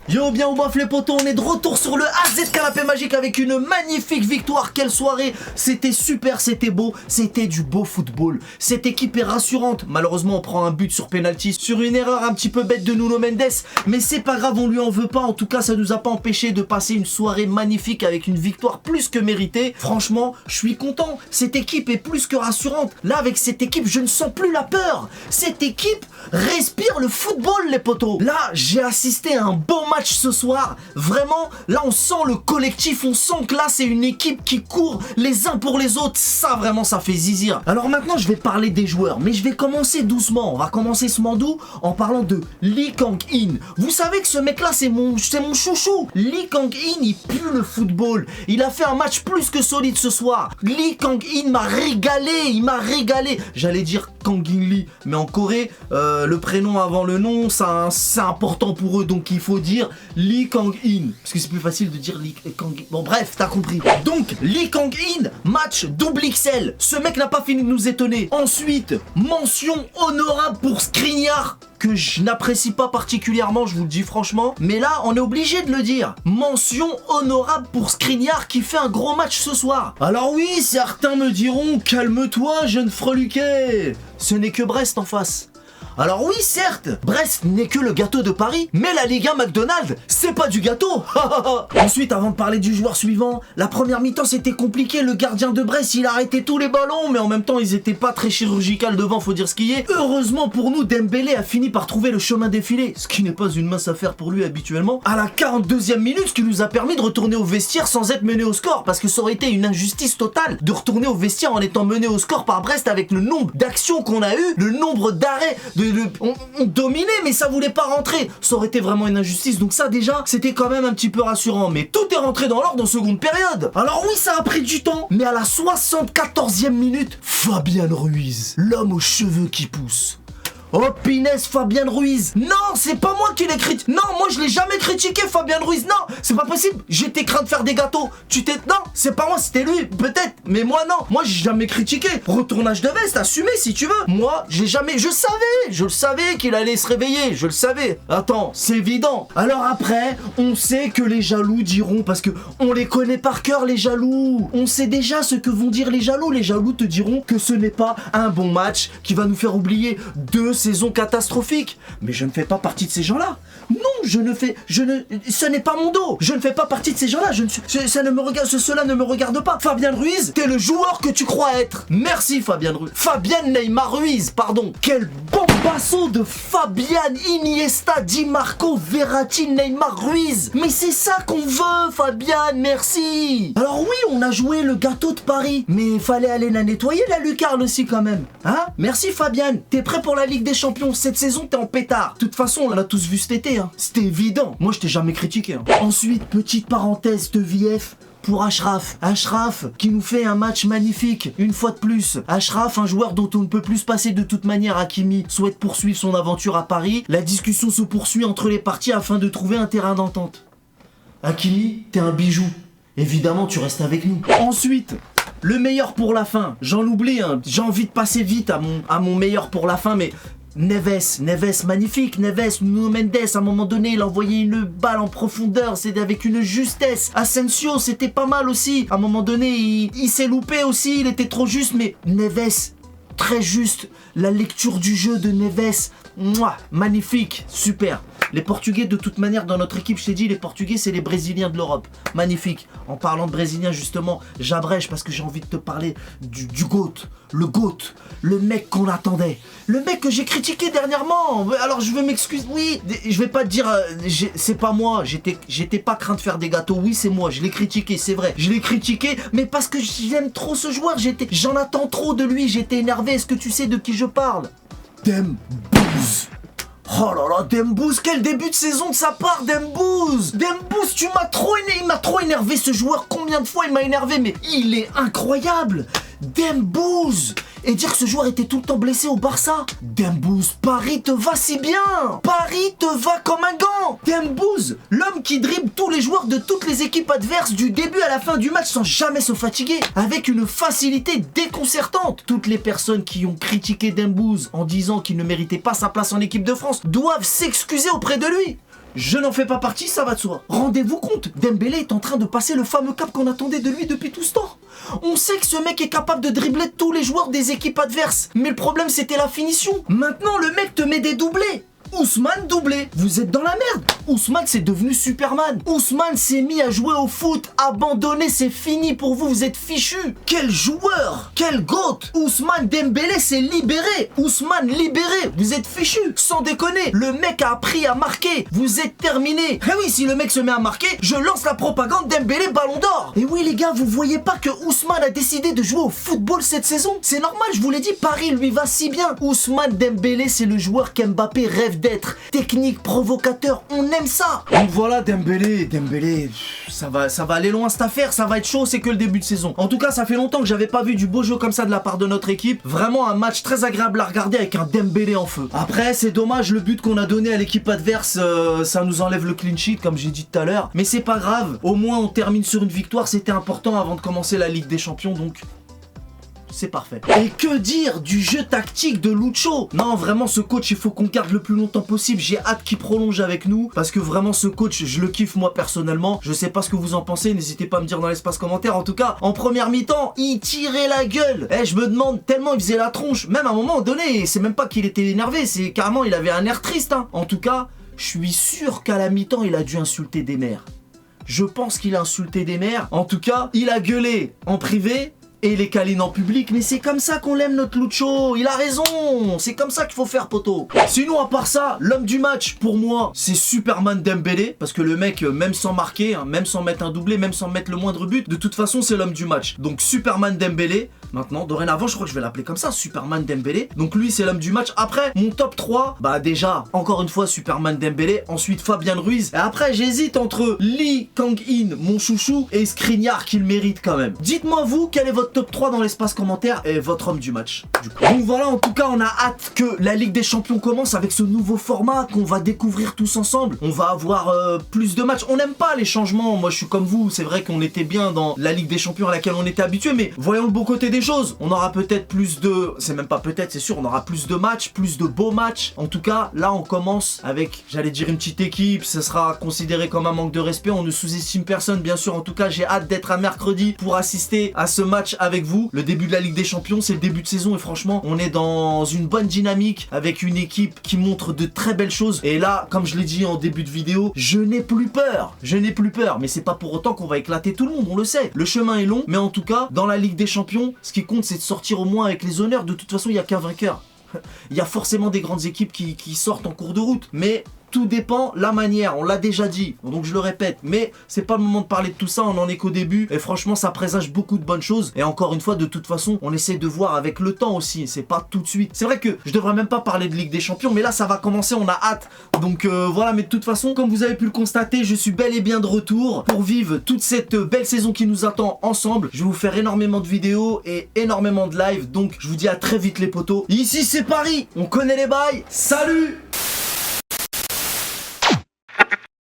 Yo, bien ou bof les potos, on est de retour sur le AZ Canapé Magique avec une magnifique victoire. Quelle soirée, c'était super, c'était beau, c'était du beau football. Cette équipe est rassurante. Malheureusement on prend un but sur penalty, sur une erreur un petit peu bête de Nuno Mendes, mais c'est pas grave, on lui en veut pas. En tout cas ça nous a pas empêché de passer une soirée magnifique avec une victoire plus que méritée. Franchement je suis content, cette équipe est plus que rassurante. Là avec cette équipe je ne sens plus la peur. Cette équipe respire le football les potos. Là j'ai assisté à un beau match ce soir, vraiment, là on sent le collectif, on sent que là c'est une équipe qui court les uns pour les autres, ça vraiment ça fait zizir. Alors maintenant je vais parler des joueurs, mais je vais commencer doucement, on va commencer ce mandou en parlant de Lee Kang-in. Vous savez que ce mec là c'est mon chouchou. Lee Kang-in il pue le football, il a fait un match plus que solide ce soir. Lee Kang-in m'a régalé, il m'a régalé. J'allais dire Kang-in Lee, mais en Corée, le prénom avant le nom, c'est important pour eux, donc il faut dire Lee Kang-in, parce que c'est plus facile de dire Lee Kang-in. Bon bref, t'as compris. Donc Lee Kang-in, match double XL. Ce mec n'a pas fini de nous étonner. Ensuite, mention honorable pour Skriniar, que je n'apprécie pas particulièrement, je vous le dis franchement, mais là on est obligé de le dire. Mention honorable pour Skriniar qui fait un gros match ce soir. Alors oui, certains me diront calme-toi jeune freluquet, ce n'est que Brest en face. Alors oui, certes, Brest n'est que le gâteau de Paris, mais la Ligue 1 McDonald's, c'est pas du gâteau. Ensuite, avant de parler du joueur suivant, la première mi-temps c'était compliqué, le gardien de Brest il arrêtait tous les ballons, mais en même temps ils étaient pas très chirurgical devant, faut dire ce qui est. Heureusement pour nous, Dembélé a fini par trouver le chemin défilé, ce qui n'est pas une mince affaire pour lui habituellement, à la 42e minute, ce qui nous a permis de retourner au vestiaire sans être mené au score, parce que ça aurait été une injustice totale de retourner au vestiaire en étant mené au score par Brest avec le nombre d'actions qu'on a eu, le nombre d'arrêts, on dominait mais ça voulait pas rentrer, ça aurait été vraiment une injustice. Donc ça déjà c'était quand même un petit peu rassurant, mais tout est rentré dans l'ordre en seconde période. Alors oui ça a pris du temps, mais à la 74e minute, Fabian Ruiz, l'homme aux cheveux qui poussent. Oh pinesse, Fabian Ruiz. Non, c'est pas moi qui l'ai critiqué. Non, moi je l'ai jamais critiqué, Fabian Ruiz. Non, c'est pas possible. J'étais craint de faire des gâteaux. Non, c'est pas moi, c'était lui, peut-être. Mais moi non, moi j'ai jamais critiqué. Retournage de veste, assumé si tu veux. Moi, j'ai jamais. Je le savais qu'il allait se réveiller. Je le savais. Attends, c'est évident. Alors après, on sait que les jaloux diront, parce que on les connaît par cœur les jaloux. On sait déjà ce que vont dire les jaloux. Les jaloux te diront que ce n'est pas un bon match qui va nous faire oublier deux saison catastrophique. Mais je ne fais pas partie de ces gens-là. Non, ce n'est pas mon dos. Je ne fais pas partie de ces gens-là. Cela ne me regarde pas. Fabien Ruiz, t'es le joueur que tu crois être. Merci Fabien Ruiz. Fabien Neymar Ruiz, pardon. Quel bombasso de Fabian, Iniesta, Di Marco, Verratti, Neymar Ruiz. Mais c'est ça qu'on veut, Fabian, merci. Alors oui, on a joué le gâteau de Paris, mais il fallait aller la nettoyer, la lucarne aussi quand même. Hein? Merci Fabian. T'es prêt pour la Ligue des Champions? Cette saison, t'es en pétard. De toute façon, on l'a tous vu cet été. Hein. C'était évident. Moi, je t'ai jamais critiqué. Hein. Ensuite, petite parenthèse de VF pour Achraf. Achraf qui nous fait un match magnifique, une fois de plus. Achraf, un joueur dont on ne peut plus se passer de toute manière. Hakimi souhaite poursuivre son aventure à Paris. La discussion se poursuit entre les parties afin de trouver un terrain d'entente. Hakimi, t'es un bijou. Évidemment, tu restes avec nous. Ensuite, le meilleur pour la fin. J'en oublie, hein. J'ai envie de passer vite à mon meilleur pour la fin, mais Neves, magnifique, Neves, Nuno Mendes, à un moment donné, il a envoyé une balle en profondeur, c'était avec une justesse. Asensio, c'était pas mal aussi. À un moment donné, il s'est loupé aussi, il était trop juste, mais Neves, très juste. La lecture du jeu de Neves, mouah, magnifique, super. Les Portugais, de toute manière, dans notre équipe, je t'ai dit, les Portugais, c'est les Brésiliens de l'Europe. Magnifique. En parlant de Brésiliens, justement, j'abrège parce que j'ai envie de te parler du GOAT. Le GOAT. Le mec qu'on attendait. Le mec que j'ai critiqué dernièrement. Alors, je veux m'excuser. Oui, je vais pas te dire, c'est pas moi. J'étais pas craint de faire des gâteaux. Oui, c'est moi. Je l'ai critiqué, c'est vrai. Je l'ai critiqué, mais parce que j'aime trop ce joueur. J'en attends trop de lui. J'étais énervé. Est-ce que tu sais de qui je parle? Dembouz. Oh là là, Dembouz, quel début de saison de sa part, Dembouz. Dembouz, il m'a trop énervé ce joueur. Combien de fois il m'a énervé, mais il est incroyable. Dembouz. Et dire que ce joueur était tout le temps blessé au Barça. Dembouz, Paris te va si bien. Paris te va comme un gant. Dembouz, l'homme qui dribble tous les joueurs de toutes les équipes adverses du début à la fin du match sans jamais se fatiguer, avec une facilité déconcertante. Toutes les personnes qui ont critiqué Dembouz en disant qu'il ne méritait pas sa place en équipe de France doivent s'excuser auprès de lui. je n'en fais pas partie, ça va de soi. Rendez-vous compte, Dembélé est en train de passer le fameux cap qu'on attendait de lui depuis tout ce temps. On sait que ce mec est capable de dribbler tous les joueurs des équipes adverses. Mais le problème, c'était la finition. Maintenant, le mec te met des doublés. Ousmane doublé, vous êtes dans la merde. Ousmane c'est devenu Superman. Ousmane s'est mis à jouer au foot. Abandonné, c'est fini pour vous, vous êtes fichu. Quel joueur, quel goat. Ousmane Dembélé s'est libéré. Ousmane libéré, vous êtes fichu. Sans déconner, le mec a appris à marquer. Vous êtes terminé. Eh oui, si le mec se met à marquer, je lance la propagande Dembélé Ballon d'Or. Et oui les gars, vous voyez pas que Ousmane a décidé de jouer au football cette saison? C'est normal, je vous l'ai dit, Paris lui va si bien. Ousmane Dembélé, c'est le joueur qu'Mbappé rêve d'être. Technique, provocateur, on aime ça. Donc voilà, Dembélé, ça va aller loin cette affaire, ça va être chaud, c'est que le début de saison. En tout cas, ça fait longtemps que j'avais pas vu du beau jeu comme ça de la part de notre équipe. Vraiment un match très agréable à regarder avec un Dembélé en feu. Après, c'est dommage, le but qu'on a donné à l'équipe adverse, ça nous enlève le clean sheet comme j'ai dit tout à l'heure. Mais c'est pas grave, au moins on termine sur une victoire, c'était important avant de commencer la Ligue des Champions, donc... c'est parfait. Et que dire du jeu tactique de Lucho? Non, vraiment, ce coach, il faut qu'on garde le plus longtemps possible. J'ai hâte qu'il prolonge avec nous. Parce que vraiment, ce coach, je le kiffe moi personnellement. Je sais pas ce que vous en pensez. N'hésitez pas à me dire dans l'espace commentaire. En tout cas, en première mi-temps, il tirait la gueule. Eh, je me demande tellement il faisait la tronche. Même à un moment donné, c'est même pas qu'il était énervé. C'est carrément, il avait un air triste. Hein. En tout cas, je suis sûr qu'à la mi-temps, il a dû insulter des mères. Je pense qu'il a insulté des mères. En tout cas, il a gueulé en privé. Et les câlins en public, mais c'est comme ça qu'on l'aime notre Lucho, il a raison, c'est comme ça qu'il faut faire poto. Sinon à part ça, l'homme du match pour moi c'est Superman Dembélé, parce que le mec même sans marquer, hein, même sans mettre un doublé, même sans mettre le moindre but, de toute façon c'est l'homme du match. Donc Superman Dembélé, maintenant dorénavant je crois que je vais l'appeler comme ça, Superman Dembélé. Donc lui c'est l'homme du match. Après mon top 3, bah déjà encore une fois Superman Dembélé, ensuite Fabien Ruiz, et après j'hésite entre Lee Kang-in, mon chouchou, et Skriniar qui le mérite quand même. Dites-moi vous, quel est votre top 3 dans l'espace commentaire et votre homme du match du coup. Donc voilà, en tout cas on a hâte que la Ligue des Champions commence avec ce nouveau format qu'on va découvrir tous ensemble. On va avoir plus de matchs. On n'aime pas les changements, moi je suis comme vous, c'est vrai qu'on était bien dans la Ligue des Champions à laquelle on était habitué, mais voyons le beau côté des choses. On aura peut-être plus de... c'est même pas peut-être, c'est sûr, on aura plus de matchs, plus de beaux matchs. En tout cas, là on commence avec, j'allais dire une petite équipe, ce sera considéré comme un manque de respect, on ne sous-estime personne bien sûr. En tout cas, j'ai hâte d'être à mercredi pour assister à ce match avec vous. Le début de la Ligue des Champions, c'est le début de saison et franchement, on est dans une bonne dynamique avec une équipe qui montre de très belles choses. Et là, comme je l'ai dit en début de vidéo, je n'ai plus peur. Je n'ai plus peur, mais c'est pas pour autant qu'on va éclater tout le monde, on le sait. Le chemin est long, mais en tout cas, dans la Ligue des Champions, ce qui compte, c'est de sortir au moins avec les honneurs. De toute façon, il n'y a qu'un vainqueur. Il y a forcément des grandes équipes qui sortent en cours de route, mais... tout dépend la manière, on l'a déjà dit, donc je le répète, mais c'est pas le moment de parler de tout ça, on en est qu'au début, et franchement ça présage beaucoup de bonnes choses, et encore une fois, de toute façon, on essaie de voir avec le temps aussi, c'est pas tout de suite. C'est vrai que je devrais même pas parler de Ligue des Champions, mais là ça va commencer, on a hâte, donc voilà, mais de toute façon, comme vous avez pu le constater, je suis bel et bien de retour pour vivre toute cette belle saison qui nous attend ensemble. Je vais vous faire énormément de vidéos et énormément de live, donc je vous dis à très vite les potos. Ici c'est Paris, on connaît les bails, salut!